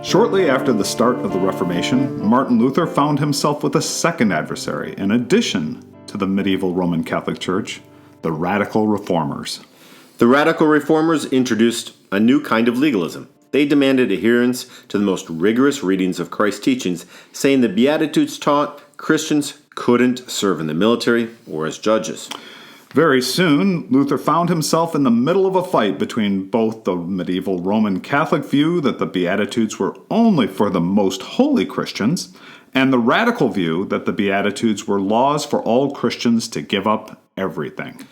Shortly after the start of the Reformation, Martin Luther found himself with a second adversary, in addition to the medieval Roman Catholic Church, the radical reformers. The radical reformers introduced a new kind of legalism. They demanded adherence to the most rigorous readings of Christ's teachings, saying the Beatitudes taught Christians couldn't serve in the military or as judges. Very soon, Luther found himself in the middle of a fight between both the medieval Roman Catholic view that the Beatitudes were only for the most holy Christians, and the radical view that the Beatitudes were laws for all Christians to give up everything.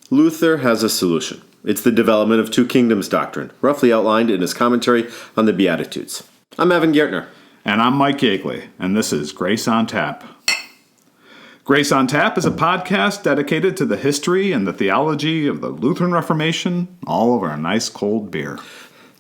Luther has a solution. It's the development of two kingdoms doctrine, roughly outlined in his commentary on the Beatitudes. I'm Evan Gertner. And I'm Mike Yeagley, and this is Grace on Tap. Grace on Tap is a podcast dedicated to the history and the theology of the Lutheran Reformation, all over a nice cold beer.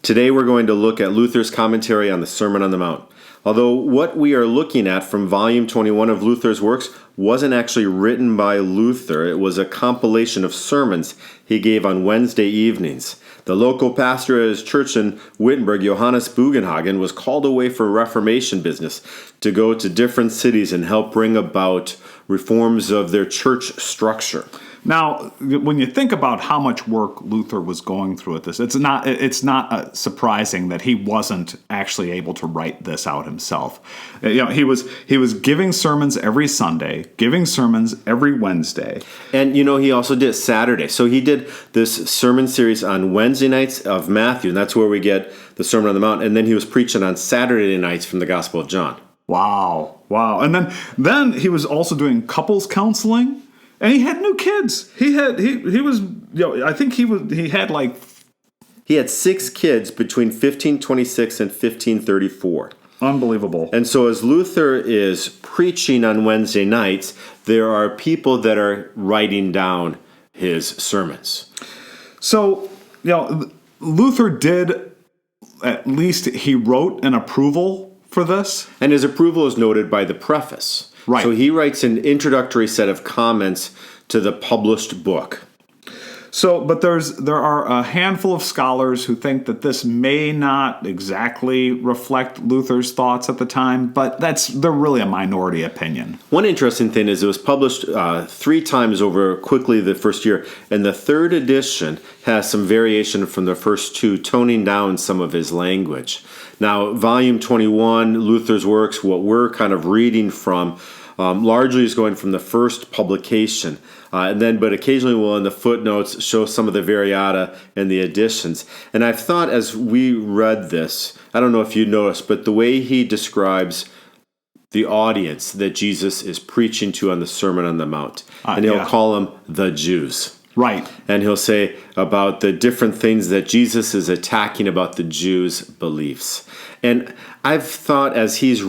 Today we're going to look at Luther's commentary on the Sermon on the Mount. Although what we are looking at from volume 21 of Luther's works wasn't actually written by Luther, it was a compilation of sermons he gave on Wednesday evenings. The local pastor at his church in Wittenberg, Johannes Bugenhagen, was called away for Reformation business to go to different cities and help bring about reforms of their church structure. Now, when you think about how much work Luther was going through at this, it's not surprising that he wasn't actually able to write this out himself. You know, he was giving sermons every Sunday, giving sermons every Wednesday, and he also did Saturday. So he did this sermon series on Wednesday nights of Matthew, and that's where we get the Sermon on the Mount. And then he was preaching on Saturday nights from the Gospel of John. Wow! And then he was also doing couples counseling. And he had new kids. He had 6 kids between 1526 and 1534. Unbelievable. And so as Luther is preaching on Wednesday nights, there are people that are writing down his sermons. So, Luther did, at least he wrote an approval for this. And his approval is noted by the preface. Right. So he writes an introductory set of comments to the published book. So, but there are a handful of scholars who think that this may not exactly reflect Luther's thoughts at the time, but they're really a minority opinion. One interesting thing is it was published 3 times over quickly the first year, and the third edition has some variation from the first 2, toning down some of his language. Now, volume 21, Luther's works, what we're kind of reading from, largely is going from the first publication. But occasionally we'll in the footnotes show some of the variata and the additions. And I've thought as we read this, I don't know if you noticed, but the way he describes the audience that Jesus is preaching to on the Sermon on the Mount, and he'll call them the Jews. Right. And he'll say about the different things that Jesus is attacking about the Jews' beliefs. And I've thought as he's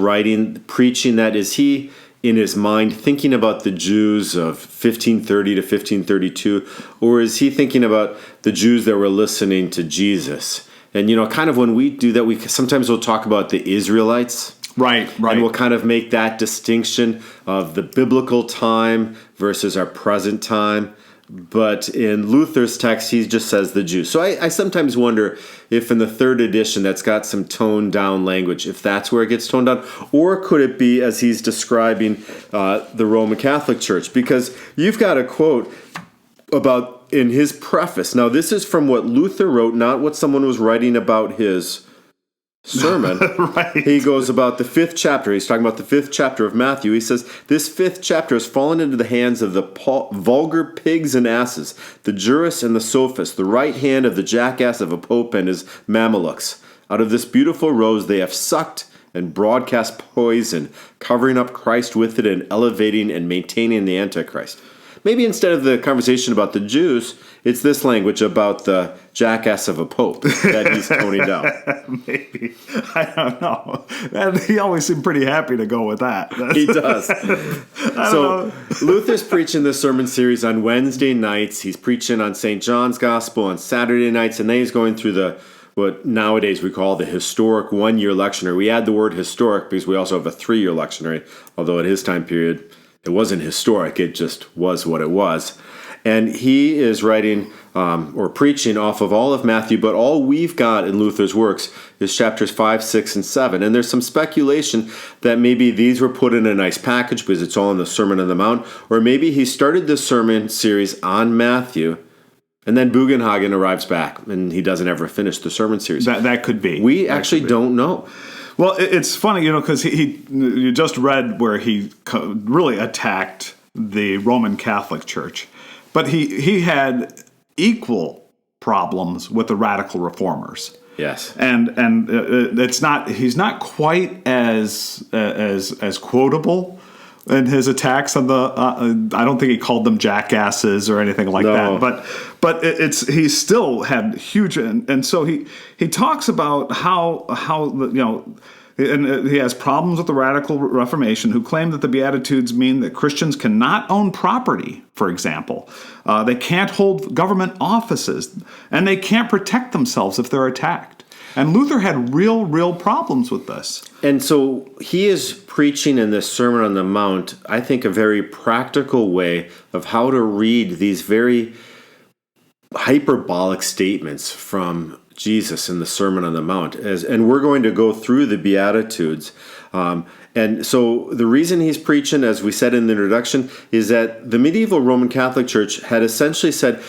preaching that, is he in his mind thinking about the Jews of 1530 to 1532, or is he thinking about the Jews that were listening to Jesus? And, kind of when we do that, sometimes we'll talk about the Israelites. Right. And we'll kind of make that distinction of the biblical time versus our present time. But in Luther's text, he just says the Jews. So I sometimes wonder if in the third edition that's got some toned down language, if that's where it gets toned down, or could it be as he's describing the Roman Catholic Church? Because you've got a quote about in his preface. Now, this is from what Luther wrote, not what someone was writing about his sermon. Right. He goes about the 5th chapter. He's talking about the 5th chapter of Matthew. He says, this 5th chapter has fallen into the hands of the vulgar pigs and asses, the jurists and the sophists, the right hand of the jackass of a pope and his Mamelukes. Out of this beautiful rose they have sucked and broadcast poison, covering up Christ with it and elevating and maintaining the Antichrist. Maybe instead of the conversation about the Jews, it's this language about the jackass of a pope that he's toning down. Maybe. I don't know. He always seemed pretty happy to go with that. He does. So Luther's preaching this sermon series on Wednesday nights. He's preaching on St. John's Gospel on Saturday nights, and then he's going through what nowadays we call the historic one-year lectionary. We add the word historic because we also have a 3-year lectionary, although at his time period, it wasn't historic, it just was what it was. And he is writing or preaching off of all of Matthew, but all we've got in Luther's works is chapters 5, 6, and 7. And there's some speculation that maybe these were put in a nice package because it's all in the Sermon on the Mount, or maybe he started this sermon series on Matthew, and then Bugenhagen arrives back, and he doesn't ever finish the sermon series. That could be. We actually don't know. Well, it's funny, because you just read where he really attacked the Roman Catholic Church, but he had equal problems with the radical reformers. Yes, and he's not quite as quotable in his attacks on the. I don't think he called them jackasses or anything like that. But he still had huge, and so he talks about how And he has problems with the radical Reformation, who claim that the Beatitudes mean that Christians cannot own property, for example. They can't hold government offices, and they can't protect themselves if they're attacked. And Luther had real problems with this. And so he is preaching in this Sermon on the Mount, I think, a very practical way of how to read these very hyperbolic statements from Jesus in the Sermon on the Mount, and we're going to go through the Beatitudes. And so the reason he's preaching, as we said in the introduction, is that the medieval Roman Catholic Church had essentially said,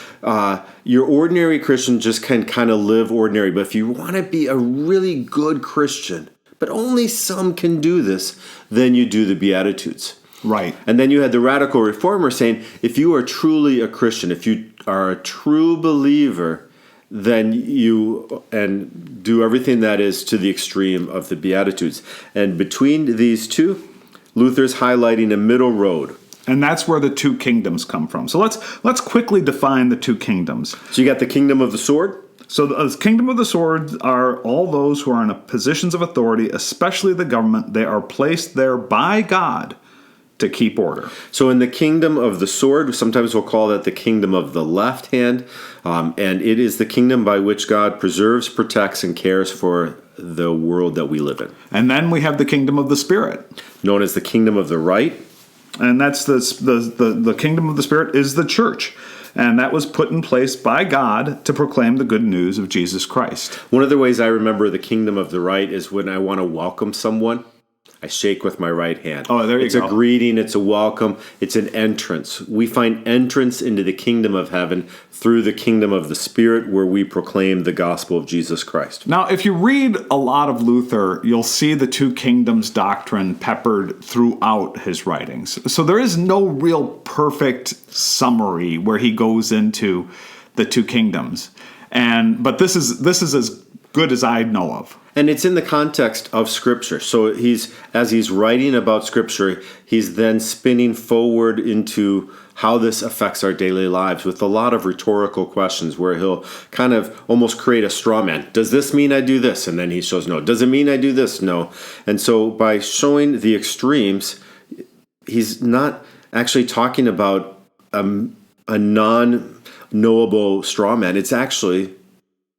your ordinary Christian just can kind of live ordinary, but if you want to be a really good Christian, but only some can do this, then you do the Beatitudes. Right. And then you had the radical reformer saying, if you are truly a Christian, if you are a true believer, then you and do everything that is to the extreme of the Beatitudes. And between these two, Luther's highlighting a middle road. And that's where the two kingdoms come from. So let's quickly define the two kingdoms. So you got the kingdom of the sword. So the kingdom of the sword are all those who are in positions of authority, especially the government. They are placed there by God to keep order. So in the kingdom of the sword, sometimes we'll call that the kingdom of the left hand, and it is the kingdom by which God preserves, protects, and cares for the world that we live in. And then we have the kingdom of the Spirit, known as the kingdom of the right. And that's the kingdom of the Spirit is the church. And that was put in place by God to proclaim the good news of Jesus Christ. One of the ways I remember the kingdom of the right is when I want to welcome someone, I shake with my right hand. Oh, there you go. It's a greeting, it's a welcome, it's an entrance. We find entrance into the kingdom of heaven through the kingdom of the Spirit, where we proclaim the gospel of Jesus Christ. Now, if you read a lot of Luther, you'll see the two kingdoms doctrine peppered throughout his writings. So there is no real perfect summary where he goes into the two kingdoms. But this is as good as I know of. And it's in the context of Scripture. So as he's writing about Scripture, he's then spinning forward into how this affects our daily lives with a lot of rhetorical questions where he'll kind of almost create a straw man. Does this mean I do this? And then he shows no. Does it mean I do this? No. And so by showing the extremes, he's not actually talking about a non-knowable straw man. It's actually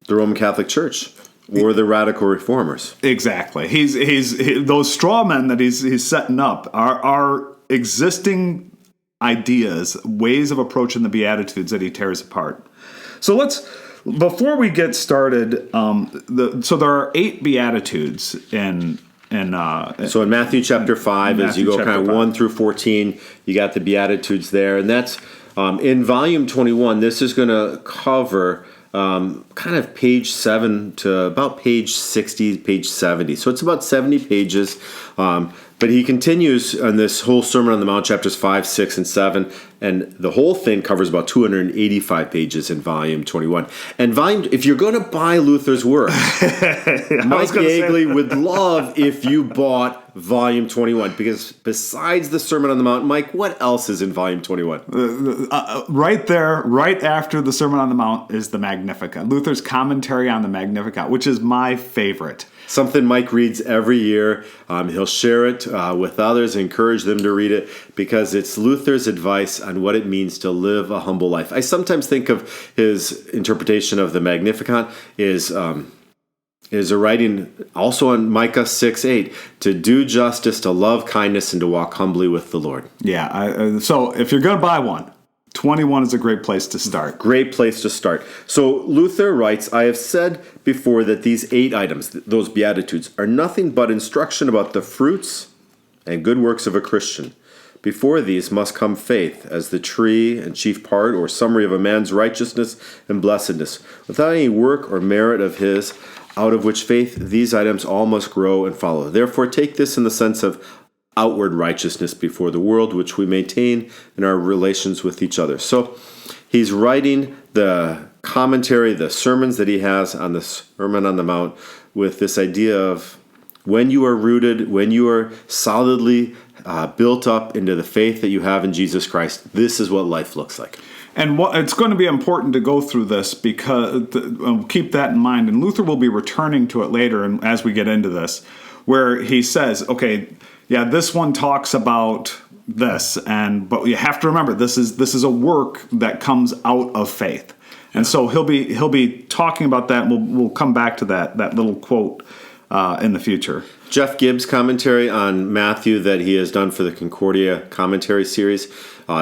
the Roman Catholic Church. Or the radical reformers. Exactly. He's those straw men that he's setting up are existing ideas, ways of approaching the Beatitudes that he tears apart. So before we get started, so there are 8 Beatitudes in Matthew chapter 5, as you go kind of 1 through 14, you got the Beatitudes there, and that's in volume 21. This is going to cover kind of page 7 to about page 60, page 70. So it's about 70 pages. But he continues on this whole Sermon on the Mount, chapters 5, 6, and 7. And the whole thing covers about 285 pages in volume 21. And if you're going to buy Luther's work, Mike Yeagley would love if you bought volume 21. Because besides the Sermon on the Mount, Mike, what else is in volume 21? Right there, right after the Sermon on the Mount, is the Magnificat. Luther's commentary on the Magnificat, which is my favorite. Something Mike reads every year. He'll share it with others, encourage them to read it, because it's Luther's advice on what it means to live a humble life. I sometimes think of his interpretation of the Magnificat is a writing also on Micah 6:8, to do justice, to love kindness, and to walk humbly with the Lord. Yeah, so if you're going to buy one, 21 is a great place to start. Great place to start. So Luther writes, I have said before that these 8 items, those Beatitudes, are nothing but instruction about the fruits and good works of a Christian. Before these must come faith, as the tree and chief part or summary of a man's righteousness and blessedness, without any work or merit of his, out of which faith these items all must grow and follow. Therefore take this in the sense of outward righteousness before the world, which we maintain in our relations with each other. So he's writing the commentary, the sermons that he has on the Sermon on the Mount with this idea of when you are rooted, when you are solidly built up into the faith that you have in Jesus Christ, this is what life looks like. And it's going to be important to go through this because keep that in mind. And Luther will be returning to it later, and as we get into this, where he says, okay, yeah, this one talks about this, but you have to remember this is a work that comes out of faith, and so he'll be talking about that. And we'll come back to that little quote in the future. Jeff Gibbs' commentary on Matthew that he has done for the Concordia commentary series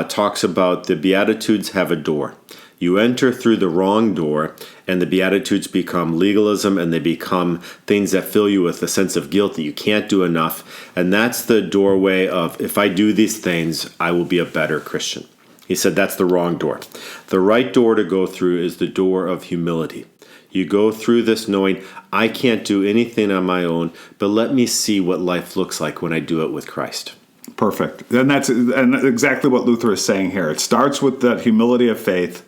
talks about the Beatitudes have a door. You enter through the wrong door, and the Beatitudes become legalism, and they become things that fill you with a sense of guilt that you can't do enough. And that's the doorway of, if I do these things, I will be a better Christian. He said that's the wrong door. The right door to go through is the door of humility. You go through this knowing, I can't do anything on my own, but let me see what life looks like when I do it with Christ. Perfect. And that's exactly what Luther is saying here. It starts with that humility of faith,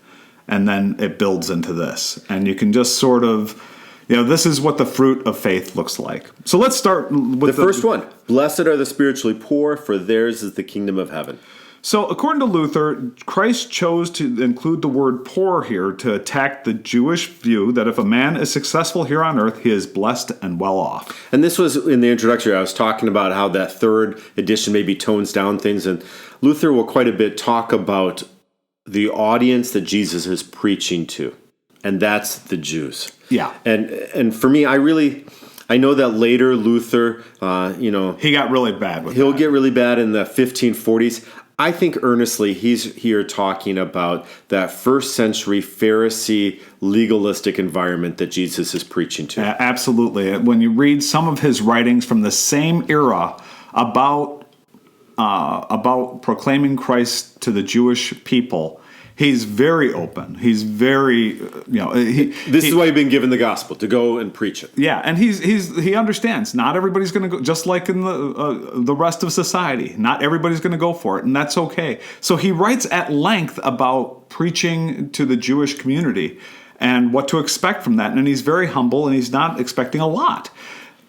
and then it builds into this. And you can just sort of, this is what the fruit of faith looks like. So let's start with the first one. Blessed are the spiritually poor, for theirs is the kingdom of heaven. So according to Luther, Christ chose to include the word poor here to attack the Jewish view that if a man is successful here on earth, he is blessed and well off. And this was in the introductory. I was talking about how that third edition maybe tones down things. And Luther will quite a bit talk about the audience that Jesus is preaching to. And that's the Jews. Yeah. And for me, I know that later Luther, he got really bad with He'll get really bad in the 1540s. I think earnestly he's here talking about that first century Pharisee legalistic environment that Jesus is preaching to. Absolutely. When you read some of his writings from the same era about proclaiming Christ to the Jewish people, he's very open. He's very, This is why you've been given the gospel, to go and preach it. Yeah, and he understands. Not everybody's going to go, just like in the rest of society. Not everybody's going to go for it, and that's okay. So he writes at length about preaching to the Jewish community and what to expect from that. And he's very humble, and he's not expecting a lot.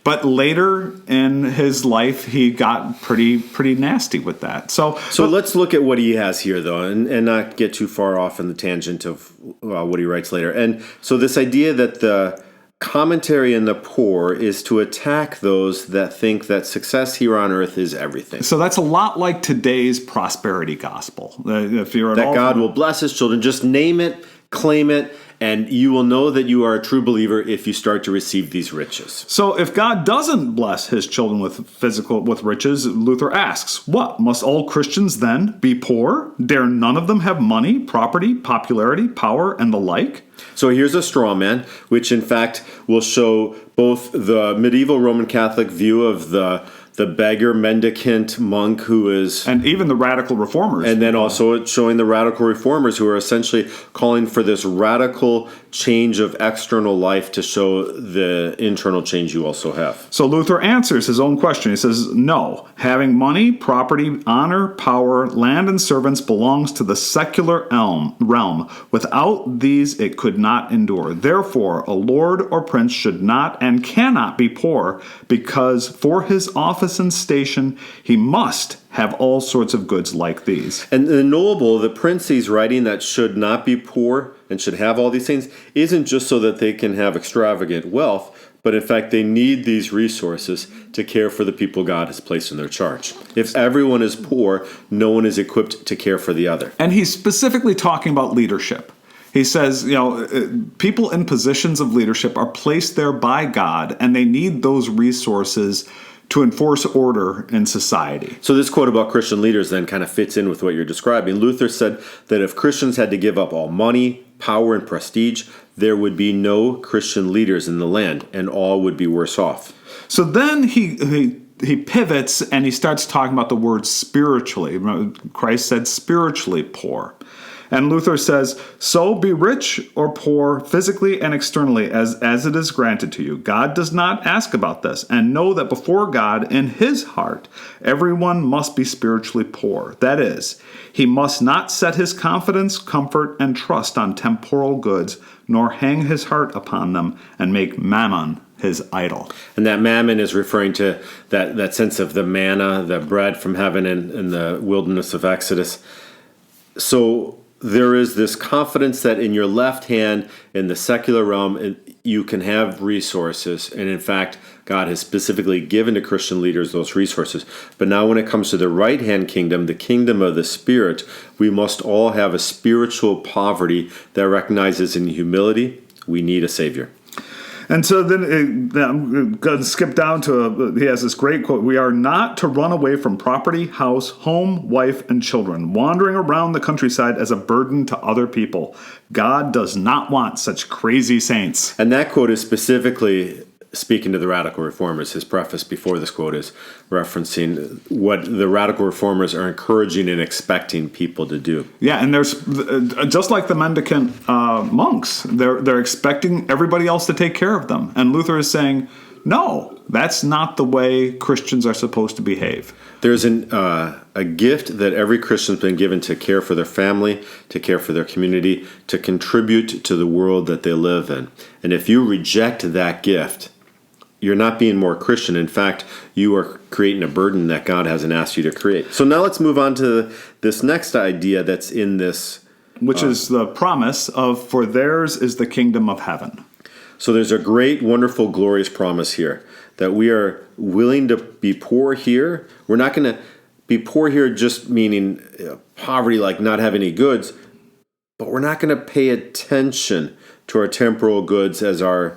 But later in his life, he got pretty nasty with that. So let's look at what he has here, though, and not get too far off in the tangent of what he writes later. And so this idea that the commentary in the poor is to attack those that think that success here on earth is everything. So that's a lot like today's prosperity gospel. If you're that God will bless his children, just name it, claim it, and you will know that you are a true believer if you start to receive these riches. So if God doesn't bless his children with riches, Luther asks, what? Must all Christians then be poor? Dare none of them have money, property, popularity, power, and the like? So here's a straw man, which in fact will show both the medieval Roman Catholic view of the beggar, mendicant monk who is... And even the radical reformers. And then also it's showing the radical reformers who are essentially calling for this radical change of external life to show the internal change you also have. So Luther answers his own question. He says, no, having money, property, honor, power, land, and servants belongs to the secular realm. Without these, it could not endure. Therefore, a lord or prince should not and cannot be poor, because for his office and station, he must have all sorts of goods like these. And the noble, the prince he's writing that should not be poor and should have all these things, isn't just so that they can have extravagant wealth, but in fact they need these resources to care for the people God has placed in their charge. If everyone is poor, no one is equipped to care for the other. And he's specifically talking about leadership. He says, people in positions of leadership are placed there by God, and they need those resources to enforce order in society. So this quote about Christian leaders then kind of fits in with what you're describing. Luther said that if Christians had to give up all money, power, and prestige, there would be no Christian leaders in the land, and all would be worse off. So then he pivots and he starts talking about the word spiritually. Christ said spiritually poor. And Luther says, so be rich or poor physically and externally as it is granted to you. God does not ask about this. And know that before God, in his heart, everyone must be spiritually poor. That is, he must not set his confidence, comfort, and trust on temporal goods, nor hang his heart upon them and make mammon his idol. And that mammon is referring to that sense of the manna, the bread from heaven in the wilderness of Exodus. So there is this confidence that in your left hand, in the secular realm, you can have resources. And in fact, God has specifically given to Christian leaders those resources. But now when it comes to the right-hand kingdom, the kingdom of the Spirit, we must all have a spiritual poverty that recognizes in humility we need a Savior. And so then I'm going to skip down to, he has this great quote, we are not to run away from property, house, home, wife, and children, wandering around the countryside as a burden to other people. God does not want such crazy saints. And that quote is specifically speaking to the radical reformers. His preface before this quote is referencing what the radical reformers are encouraging and expecting people to do. Yeah, and there's just like the mendicant monks, they're expecting everybody else to take care of them. And Luther is saying, no, that's not the way Christians are supposed to behave. There's a gift that every Christian's been given to care for their family, to care for their community, to contribute to the world that they live in. And if you reject that gift, you're not being more Christian. In fact, you are creating a burden that God hasn't asked you to create. So now let's move on to this next idea that's in this. Which is the promise of, for theirs is the kingdom of heaven. So there's a great, wonderful, glorious promise here that we are willing to be poor here. We're not going to be poor here just meaning poverty, like not have any goods, but we're not going to pay attention to our temporal goods as our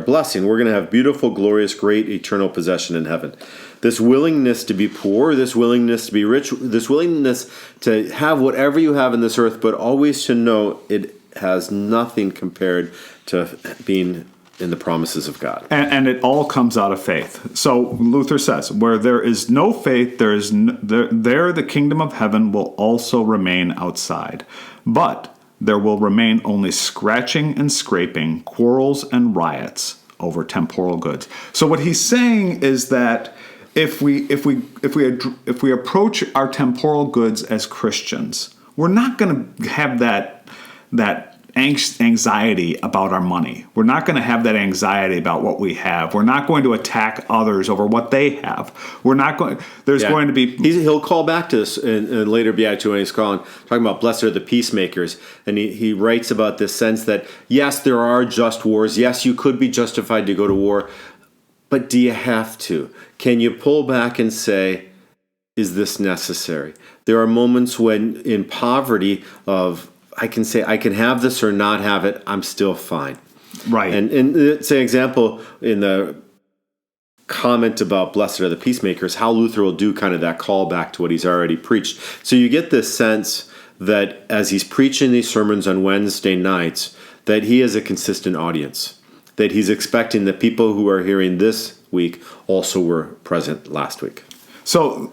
blessing. We're going to have beautiful, glorious, great, eternal possession in heaven. This willingness to be poor, this willingness to be rich, this willingness to have whatever you have in this earth, but always to know it has nothing compared to being in the promises of God. And it all comes out of faith. So Luther says, where there is no faith, there the kingdom of heaven will also remain outside. But there will remain only scratching and scraping, quarrels and riots over temporal goods. So what he's saying is that if we approach our temporal goods as Christians, we're not going to have that anxiety about our money. We're not going to have that anxiety about what we have. We're not going to attack others over what they have. We're not going. There's going to be. He'll call back to this in later beatitude when he's talking about blessed are the peacemakers, and he writes about this sense that yes, there are just wars. Yes, you could be justified to go to war, but do you have to? Can you pull back and say, is this necessary? There are moments when in poverty of I can say I can have this or not have it. I'm still fine. Right. And it's an example in the comment about blessed are the peacemakers, how Luther will do kind of that call back to what he's already preached. So you get this sense that as he's preaching these sermons on Wednesday nights, that he has a consistent audience, that he's expecting that people who are hearing this week also were present last week. So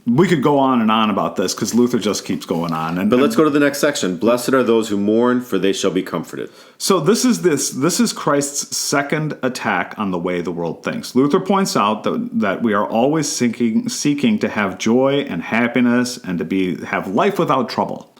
we could go on and on about this because Luther just keeps going on. But let's go to the next section. Blessed are those who mourn, for they shall be comforted. So this is Christ's second attack on the way the world thinks. Luther points out that we are always seeking to have joy and happiness and to have life without trouble.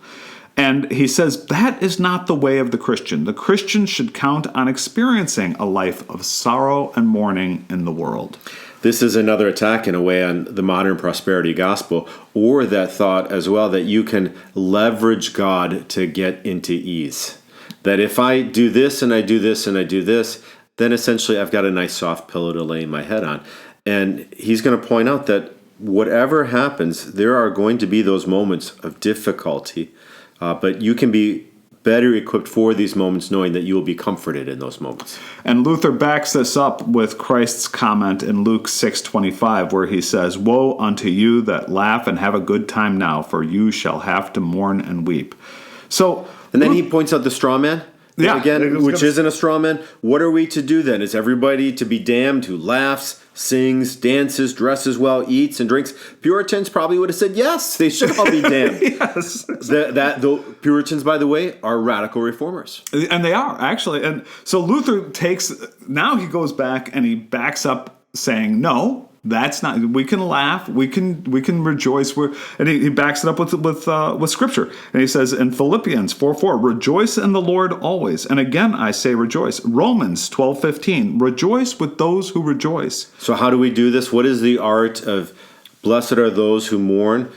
And he says that is not the way of the Christian. The Christian should count on experiencing a life of sorrow and mourning in the world. This is another attack in a way on the modern prosperity gospel, or that thought as well that you can leverage God to get into ease. That if I do this and I do this and I do this, then essentially I've got a nice soft pillow to lay my head on. And he's going to point out that whatever happens, there are going to be those moments of difficulty, but you can be better equipped for these moments, knowing that you will be comforted in those moments. And Luther backs this up with Christ's comment in Luke 6:25, where he says, "Woe unto you that laugh and have a good time now, for you shall have to mourn and weep." So, and then he points out the straw man. Yeah, again, which isn't a straw man. What are we to do then? Is everybody to be damned who laughs, sings, dances, dresses well, eats, and drinks? Puritans probably would have said yes, they should all be damned. Yes. The Puritans, by the way, are radical reformers. And they are, actually. And so Luther now he goes back and he backs up saying, no, that's not, we can laugh, we can rejoice. And he backs it up with Scripture. And he says in Philippians 4:4, rejoice in the Lord always. And again, I say rejoice. Romans 12:15, rejoice with those who rejoice. So how do we do this? What is the art of blessed are those who mourn?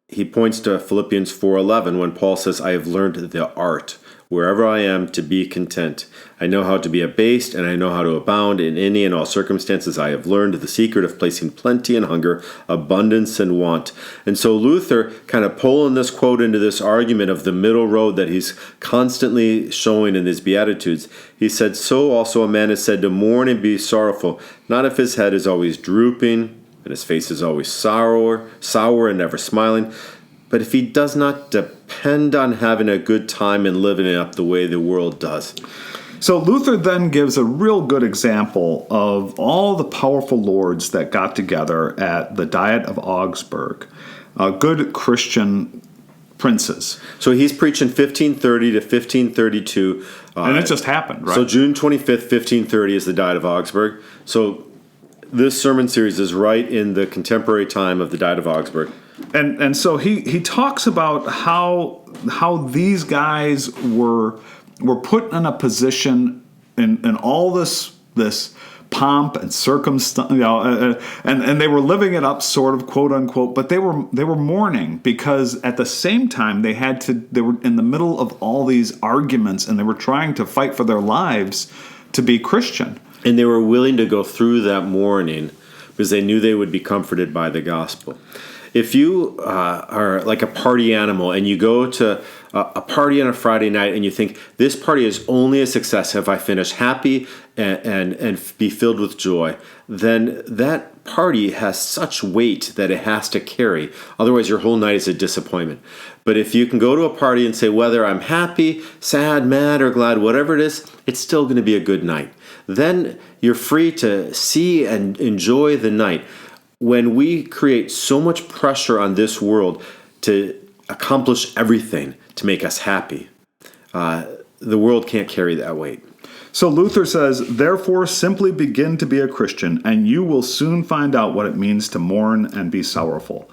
He points to Philippians 4:11 when Paul says, I have learned the art, wherever I am, to be content. I know how to be abased, and I know how to abound in any and all circumstances. I have learned the secret of placing plenty and hunger, abundance and want. And so Luther, kind of pulling this quote into this argument of the middle road that he's constantly showing in his Beatitudes, he said, so also a man is said to mourn and be sorrowful, not if his head is always drooping, and his face is always sour and never smiling, but if he does not depend on having a good time and living it up the way the world does. So Luther then gives a real good example of all the powerful lords that got together at the Diet of Augsburg, good Christian princes. So he's preaching 1530 to 1532. And it just happened, right? So June 25th, 1530 is the Diet of Augsburg. So this sermon series is right in the contemporary time of the Diet of Augsburg. And so he talks about how these guys were put in a position in all this pomp and circumstance, and they were living it up, sort of, quote unquote, but they were mourning because at the same time they were in the middle of all these arguments and they were trying to fight for their lives to be Christian. And they were willing to go through that mourning because they knew they would be comforted by the gospel. If you are like a party animal and you go to a party on a Friday night and you think, this party is only a success if I finish happy and be filled with joy, then that party has such weight that it has to carry. Otherwise, your whole night is a disappointment. But if you can go to a party and say, whether I'm happy, sad, mad, or glad, whatever it is, it's still going to be a good night. Then you're free to see and enjoy the night. When we create so much pressure on this world to accomplish everything to make us happy, the world can't carry that weight. So Luther says, therefore simply begin to be a Christian, and you will soon find out what it means to mourn and be sorrowful.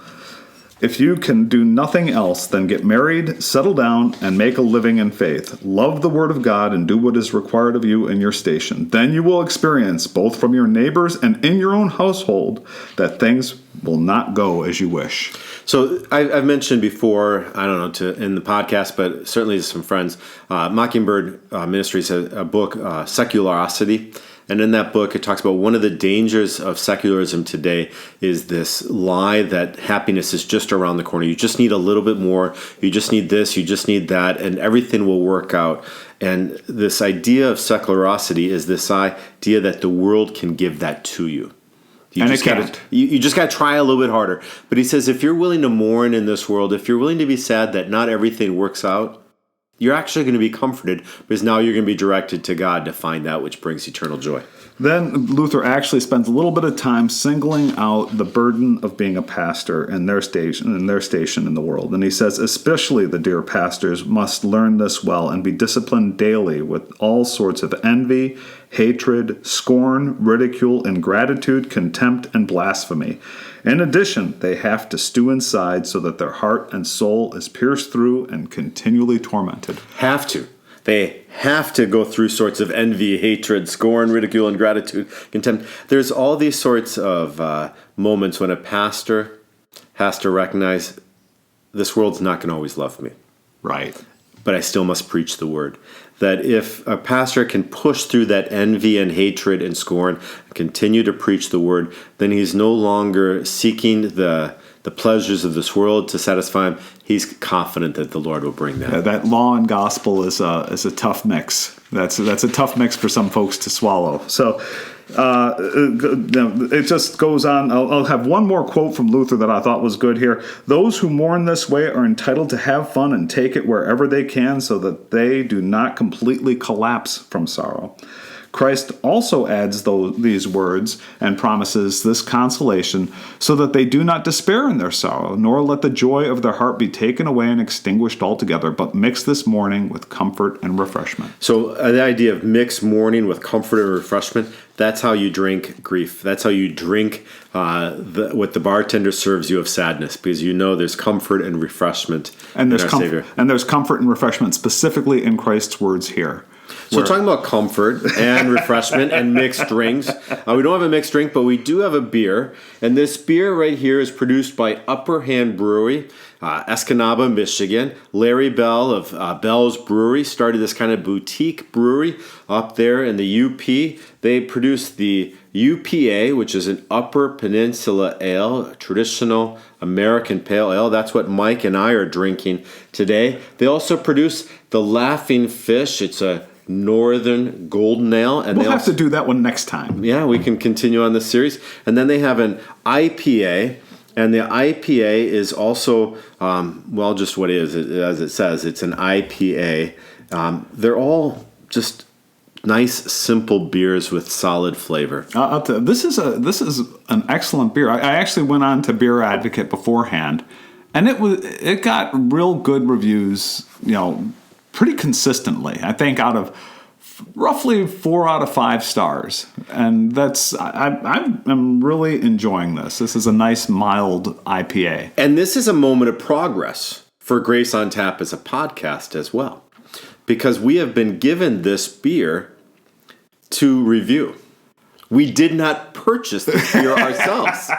If you can do nothing else, then get married, settle down, and make a living in faith. Love the Word of God and do what is required of you in your station. Then you will experience, both from your neighbors and in your own household, that things will not go as you wish. So I've mentioned before, I don't know, in the podcast, but certainly to some friends, Mockingbird Ministries has a book, Secularity. And in that book, it talks about one of the dangers of secularism today is this lie that happiness is just around the corner. You just need a little bit more. You just need this. You just need that. And everything will work out. And this idea of secularity is this idea that the world can give that to you. You just got to try a little bit harder. But he says, if you're willing to mourn in this world, if you're willing to be sad that not everything works out, you're actually going to be comforted because now you're going to be directed to God to find that which brings eternal joy. Then Luther actually spends a little bit of time singling out the burden of being a pastor in their station in the world. And he says, especially the dear pastors must learn this well and be disciplined daily with all sorts of envy, hatred, scorn, ridicule, ingratitude, contempt, and blasphemy. In addition, they have to stew inside so that their heart and soul is pierced through and continually tormented. Have to. They have to go through sorts of envy, hatred, scorn, ridicule, ingratitude, contempt. There's all these sorts of moments when a pastor has to recognize this world's not going to always love me. Right. But I still must preach the word. That if a pastor can push through that envy and hatred and scorn and continue to preach the word, then he's no longer seeking the the pleasures of this world to satisfy him, he's confident that the Lord will bring that. Yeah, that law and gospel is a tough mix. That's a tough mix for some folks to swallow. So it just goes on. I'll have one more quote from Luther that I thought was good here. Those who mourn this way are entitled to have fun and take it wherever they can so that they do not completely collapse from sorrow. Christ also adds these words and promises this consolation so that they do not despair in their sorrow, nor let the joy of their heart be taken away and extinguished altogether, but mix this mourning with comfort and refreshment. So the idea of mix mourning with comfort and refreshment, that's how you drink grief. That's how you drink what the bartender serves you of sadness, because you know there's comfort and refreshment in our Savior. And there's comfort and refreshment specifically in Christ's words here. So we're talking about comfort and refreshment and mixed drinks. We don't have a mixed drink, but we do have a beer. And this beer right here is produced by Upper Hand Brewery, Escanaba, Michigan. Larry Bell of Bell's Brewery started this kind of boutique brewery up there in the UP. They produce the UPA, which is an Upper Peninsula Ale, a traditional American pale ale. That's what Mike and I are drinking today. They also produce the Laughing Fish. It's a Northern Golden Ale. And we'll have to do that one next time. Yeah, we can continue on this series. And then they have an IPA. And the IPA is also, just what it is. As it says, it's an IPA. They're all just nice, simple beers with solid flavor. I'll tell you, this is an excellent beer. I actually went on to Beer Advocate beforehand, and it got real good reviews, pretty consistently. I think out of roughly 4 out of 5 stars, and I'm really enjoying this. This is a nice mild IPA, and this is a moment of progress for Grace on Tap as a podcast as well, because we have been given this beer to review. We did not purchase this beer ourselves.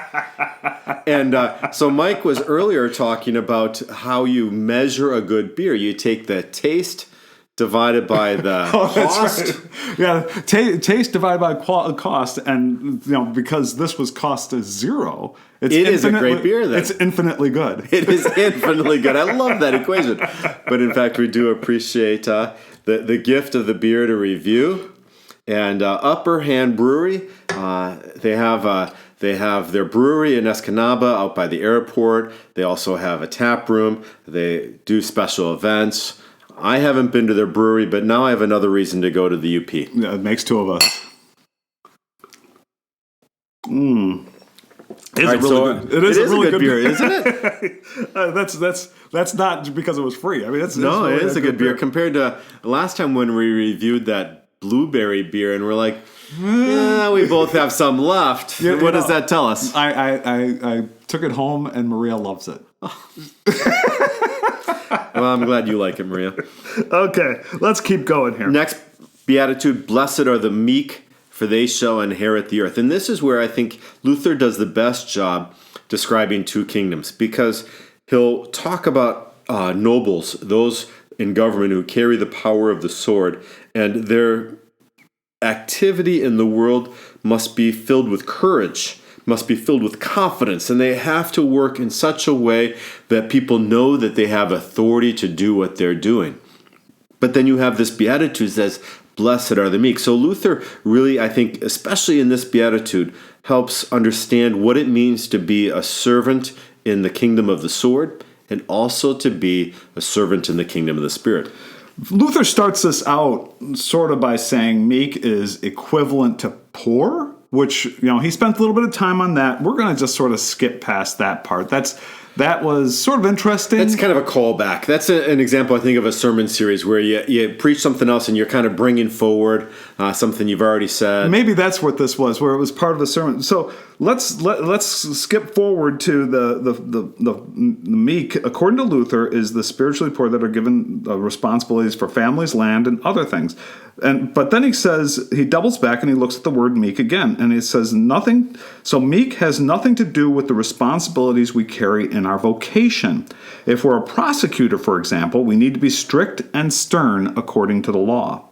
And so Mike was earlier talking about how you measure a good beer. You take the taste divided by the cost. Right. Yeah, taste divided by cost, and because this was cost is 0. It is a great beer. Then it's infinitely good. It is infinitely good. I love that equation. But in fact, we do appreciate the gift of the beer to review. And Upper Hand Brewery, they have their brewery in Escanaba out by the airport. They also have a tap room. They do special events. I haven't been to their brewery, but now I have another reason to go to the UP. Yeah, it makes 2 of us. It is a really good beer, isn't it? That's not because it was free. I mean, it is a good beer compared to last time when we reviewed that blueberry beer, and we're like, we both have some left. What does that tell us? I took it home, and Maria loves it. Well, I'm glad you like it, Maria. Okay, let's keep going here. Next beatitude: Blessed are the meek, for they shall inherit the earth. And this is where I think Luther does the best job describing 2 kingdoms, because he'll talk about nobles, those in government who carry the power of the sword, and their activity in the world must be filled with courage, must be filled with confidence, and they have to work in such a way that people know that they have authority to do what they're doing. But then you have this beatitude that says, blessed are the meek. So Luther really, I think, especially in this beatitude, helps understand what it means to be a servant in the kingdom of the sword, and also to be a servant in the kingdom of the Spirit. Luther starts this out sort of by saying meek is equivalent to poor, which, he spent a little bit of time on that. We're going to just sort of skip past that part. That was sort of interesting. That's kind of a callback. That's an example, I think, of a sermon series where you preach something else and you're kind of bringing forward something you've already said. Maybe that's what this was, where it was part of a sermon. So let's skip forward to the meek. According to Luther, is the spiritually poor that are given responsibilities for families, land, and other things. But then he doubles back and he looks at the word meek again, and he says nothing. So meek has nothing to do with the responsibilities we carry in our vocation. If we're a prosecutor, for example, we need to be strict and stern according to the law.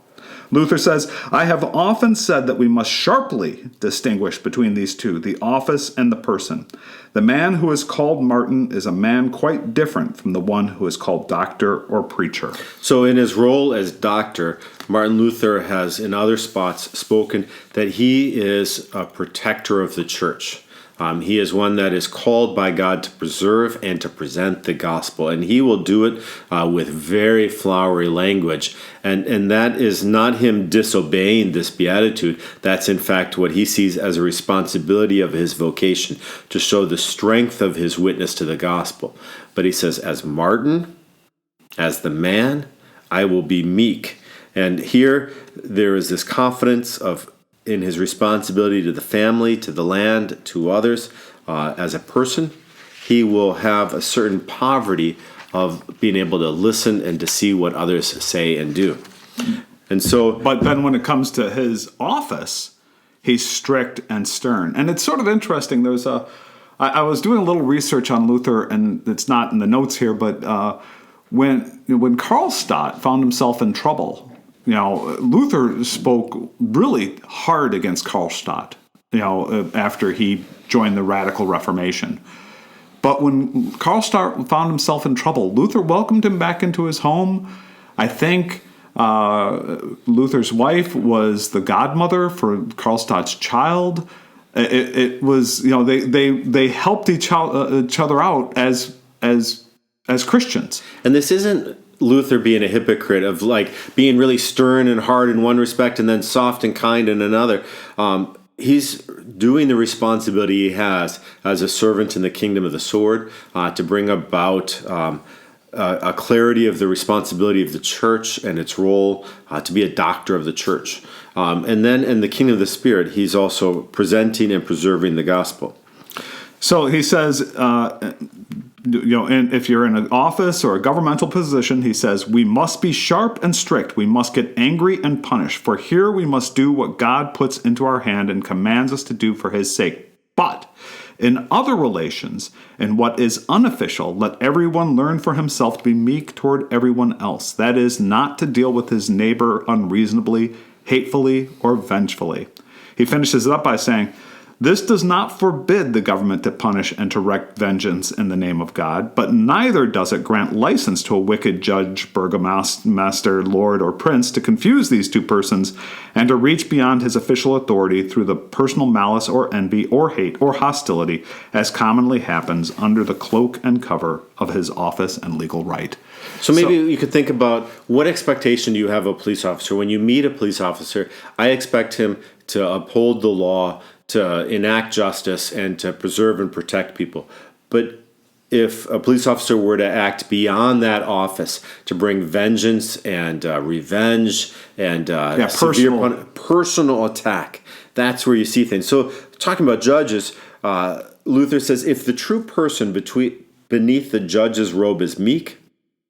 Luther says, I have often said that we must sharply distinguish between these two, the office and the person. The man who is called Martin is a man quite different from the one who is called doctor or preacher. So in his role as doctor, Martin Luther has in other spots spoken that he is a protector of the church. He is one that is called by God to preserve and to present the gospel, and he will do it with very flowery language. And that is not him disobeying this beatitude. That's in fact what he sees as a responsibility of his vocation, to show the strength of his witness to the gospel. But he says, as Martin, as the man, I will be meek. And here there is this confidence in his responsibility to the family, to the land, to others. As a person, he will have a certain poverty of being able to listen and to see what others say and do. And so, but then when it comes to his office, he's strict and stern. And it's sort of interesting. I was doing a little research on Luther, and it's not in the notes here, but when Karlstadt found himself in trouble, Luther spoke really hard against Karlstadt, after he joined the Radical Reformation. But when Karlstadt found himself in trouble, Luther welcomed him back into his home. I think Luther's wife was the godmother for Karlstadt's child. It was, they helped each other out as Christians. And this isn't Luther being a hypocrite of being really stern and hard in one respect and then soft and kind in another. He's doing the responsibility he has as a servant in the kingdom of the sword to bring about a clarity of the responsibility of the church and its role to be a doctor of the church. And then in the kingdom of the Spirit, he's also presenting and preserving the gospel. So he says, and if you're in an office or a governmental position, he says, we must be sharp and strict. We must get angry and punish. For here we must do what God puts into our hand and commands us to do for his sake. But in other relations, in what is unofficial, let everyone learn for himself to be meek toward everyone else. That is, not to deal with his neighbor unreasonably, hatefully, or vengefully. He finishes it up by saying, this does not forbid the government to punish and to wreak vengeance in the name of God, but neither does it grant license to a wicked judge, burgomaster, lord, or prince to confuse these two persons and to reach beyond his official authority through the personal malice or envy or hate or hostility, as commonly happens under the cloak and cover of his office and legal right. So maybe you could think about, what expectation do you have of a police officer? When you meet a police officer, I expect him to uphold the law, to enact justice, and to preserve and protect people. But if a police officer were to act beyond that office to bring vengeance and revenge and personal attack, that's where you see things. So talking about judges, Luther says, if the true person beneath the judge's robe is meek,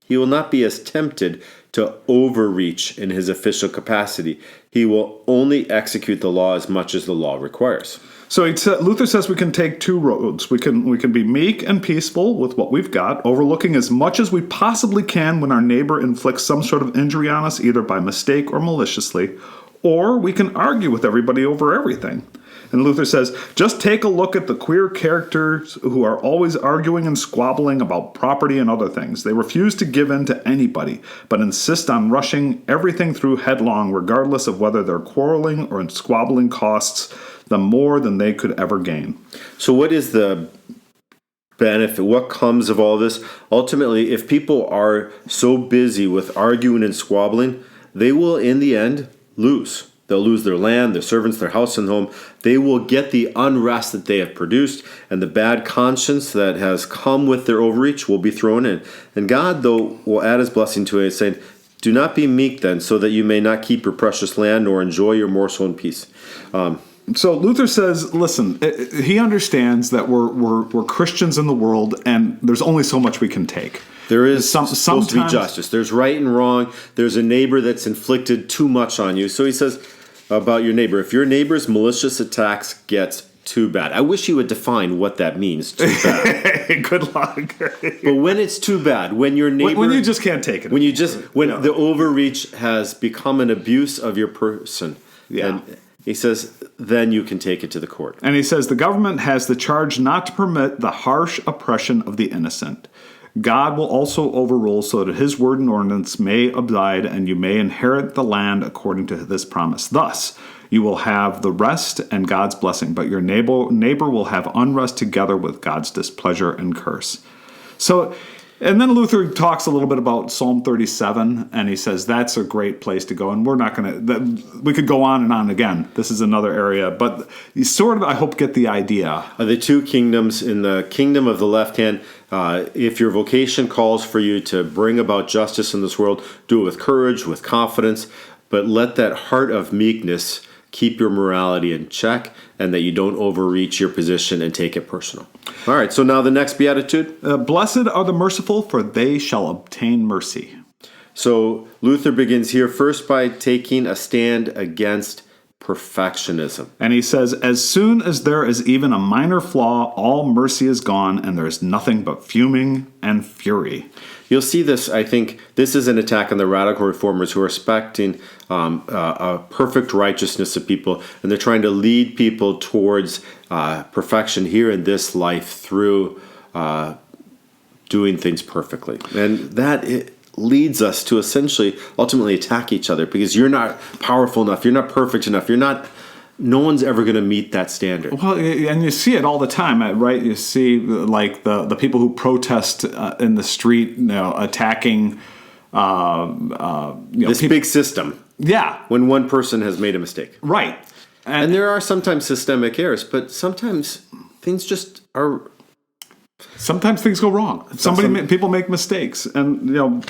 he will not be as tempted to overreach in his official capacity. He will only execute the law as much as the law requires. So Luther says we can take two roads. We can be meek and peaceful with what we've got, overlooking as much as we possibly can when our neighbor inflicts some sort of injury on us, either by mistake or maliciously, or we can argue with everybody over everything. And Luther says, just take a look at the queer characters who are always arguing and squabbling about property and other things. They refuse to give in to anybody, but insist on rushing everything through headlong, regardless of whether their quarreling or squabbling costs them more than they could ever gain. So what is the benefit? What comes of all this? Ultimately, if people are so busy with arguing and squabbling, they will, in the end, lose. They'll lose their land, their servants, their house and home. They will get the unrest that they have produced, and the bad conscience that has come with their overreach will be thrown in. And God, though, will add his blessing to it, saying, do not be meek then, so that you may not keep your precious land nor enjoy your morsel in peace. So Luther says, listen, he understands that we're Christians in the world, and there's only so much we can take. There is supposed to be justice. There's right and wrong. There's a neighbor that's inflicted too much on you. So he says about your neighbor, if your neighbor's malicious attacks gets too bad. I wish you would define what that means, too bad. Good luck. But when it's too bad, when your neighbor... When you just can't take it. When the overreach has become an abuse of your person. Yeah. And he says, then you can take it to the court. And he says, the government has the charge not to permit the harsh oppression of the innocent. God will also overrule so that his word and ordinance may abide, and you may inherit the land according to this promise. Thus, you will have the rest and God's blessing, but your neighbor will have unrest together with God's displeasure and curse. So, and then Luther talks a little bit about Psalm 37, and he says that's a great place to go. And we're not going to, we could go on and on again. This is another area, but you sort of, I hope, get the idea. The two kingdoms. In the kingdom of the left hand, if your vocation calls for you to bring about justice in this world, do it with courage, with confidence, but let that heart of meekness keep your morality in check, and that you don't overreach your position and take it personal. All right, so now the next beatitude. Blessed are the merciful, for they shall obtain mercy. So Luther begins here first by taking a stand against perfectionism. And he says, as soon as there is even a minor flaw, all mercy is gone, and there is nothing but fuming and fury. You'll see this, I think, this is an attack on the radical reformers who are expecting a perfect righteousness of people, and they're trying to lead people towards perfection here in this life through doing things perfectly. And that leads us to essentially, ultimately attack each other, because you're not powerful enough, you're not perfect enough, no one's ever going to meet that standard. Well, and you see it all the time, right? You see, like, the people who protest in the street, attacking, this big system. Yeah. When one person has made a mistake. Right. And there are sometimes systemic errors, but sometimes things just are... Sometimes things go wrong. People make mistakes. And,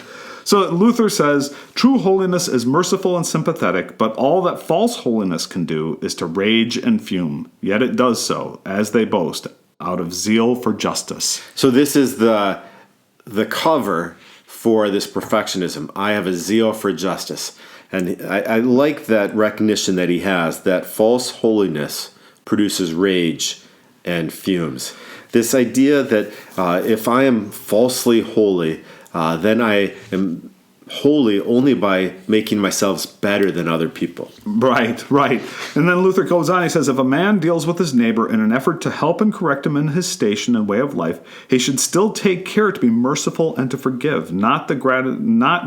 so Luther says, true holiness is merciful and sympathetic, but all that false holiness can do is to rage and fume. Yet it does so, as they boast, out of zeal for justice. So this is the cover for this perfectionism. I have a zeal for justice. And I like that recognition that he has, that false holiness produces rage and fumes. This idea that if I am falsely holy, then I am holy only by making myself better than other people. Right. And then Luther goes on, he says, if a man deals with his neighbor in an effort to help and correct him in his station and way of life, he should still take care to be merciful and to forgive, not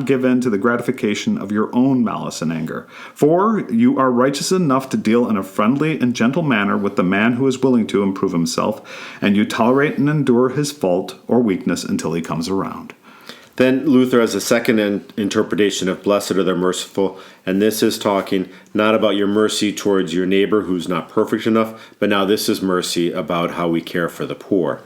give in to the gratification of your own malice and anger. For you are righteous enough to deal in a friendly and gentle manner with the man who is willing to improve himself, and you tolerate and endure his fault or weakness until he comes around. Then Luther has a second interpretation of blessed are the merciful, and this is talking not about your mercy towards your neighbor who's not perfect enough, but now this is mercy about how we care for the poor.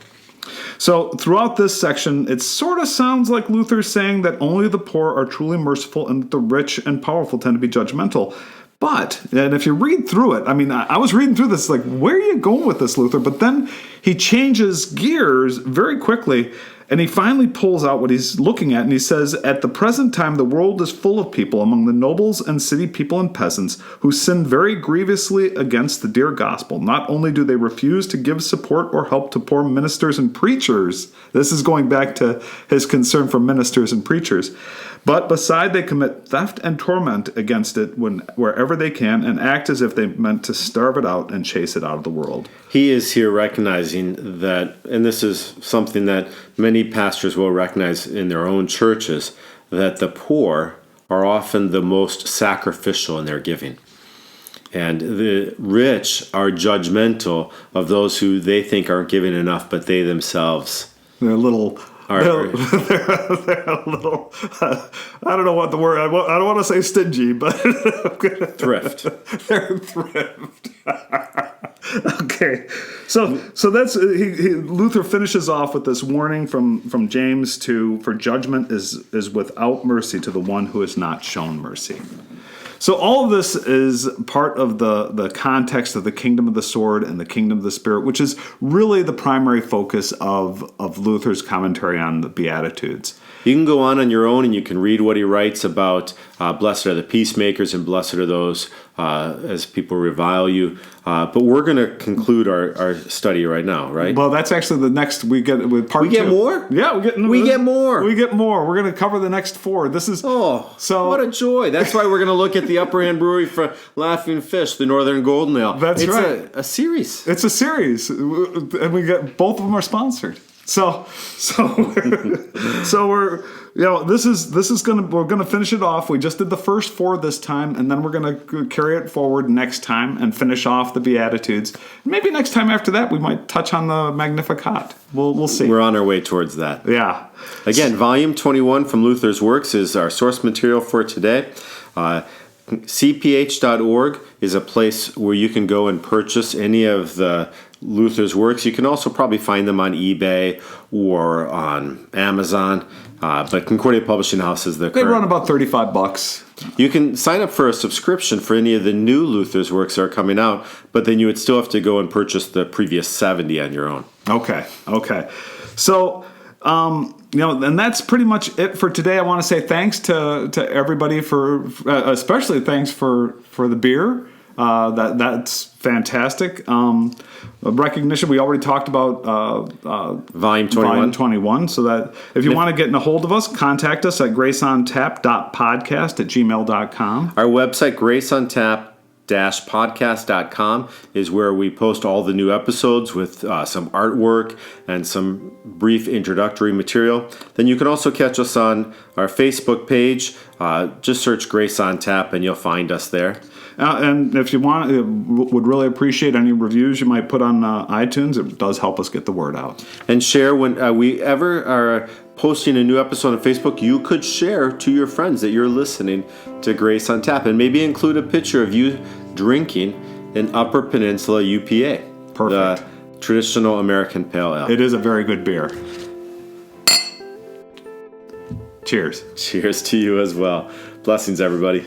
So throughout this section, it sort of sounds like Luther's saying that only the poor are truly merciful and that the rich and powerful tend to be judgmental. But, and if you read through it, I was reading through this, like, where are you going with this, Luther? But then he changes gears very quickly, and he finally pulls out what he's looking at, and he says, at the present time, the world is full of people among the nobles and city people and peasants who sin very grievously against the dear gospel. Not only do they refuse to give support or help to poor ministers and preachers, this is going back to his concern for ministers and preachers, but beside they commit theft and torment against it wherever they can, and act as if they meant to starve it out and chase it out of the world. He is here recognizing that, and this is something that many pastors will recognize in their own churches, that the poor are often the most sacrificial in their giving. And the rich are judgmental of those who they think aren't giving enough, but they themselves They're a little... They're a little, I don't know what the word, I don't want to say stingy, but... thrift. They're thrift. Okay, so that's Luther finishes off with this warning from James for judgment is without mercy to the one who has not shown mercy. So all of this is part of the context of the kingdom of the sword and the kingdom of the spirit, which is really the primary focus of Luther's commentary on the Beatitudes. You can go on your own and you can read what he writes about Blessed are the peacemakers, and blessed are those as people revile you. But we're going to conclude our study right now, right? Well, that's actually the next. We get with part 2. We get more? Yeah, We get more. We get more. We're going to cover the next 4. This is what a joy! That's why we're going to look at the Upper Hand Brewery for Laughing Fish, the Northern Golden Ale. That's right. It's a series. It's a series, and we get both of them are sponsored. So we're we're gonna finish it off. We just did the first 4 this time, and then we're gonna carry it forward next time and finish off the Beatitudes. Maybe next time after that we might touch on the Magnificat. We'll see. We're on our way towards that. Yeah. Again, Volume 21 from Luther's Works is our source material for today. CPH.org is a place where you can go and purchase any of the Luther's works. You can also probably find them on eBay or on Amazon, but Concordia Publishing House is the They run about $35. You can sign up for a subscription for any of the new Luther's works that are coming out, but then you would still have to go and purchase the previous 70 on your own. Okay. So, and that's pretty much it for today. I want to say thanks to everybody for, especially thanks for the beer. That's fantastic. Recognition, we already talked about Volume 21. Volume 21. So that if you want to get a hold of us, contact us at graceontap.podcast@gmail.com. Our website, graceontap-podcast.com, is where we post all the new episodes with some artwork and some brief introductory material. Then you can also catch us on our Facebook page. Just search Grace on Tap and you'll find us there. And if you want, would really appreciate any reviews you might put on iTunes. It does help us get the word out. And share when we ever are posting a new episode on Facebook. You could share to your friends that you're listening to Grace on Tap, and maybe include a picture of you drinking an Upper Peninsula UPA, Perfect. the traditional American Pale Ale. It is a very good beer. Cheers. Cheers to you as well. Blessings, everybody.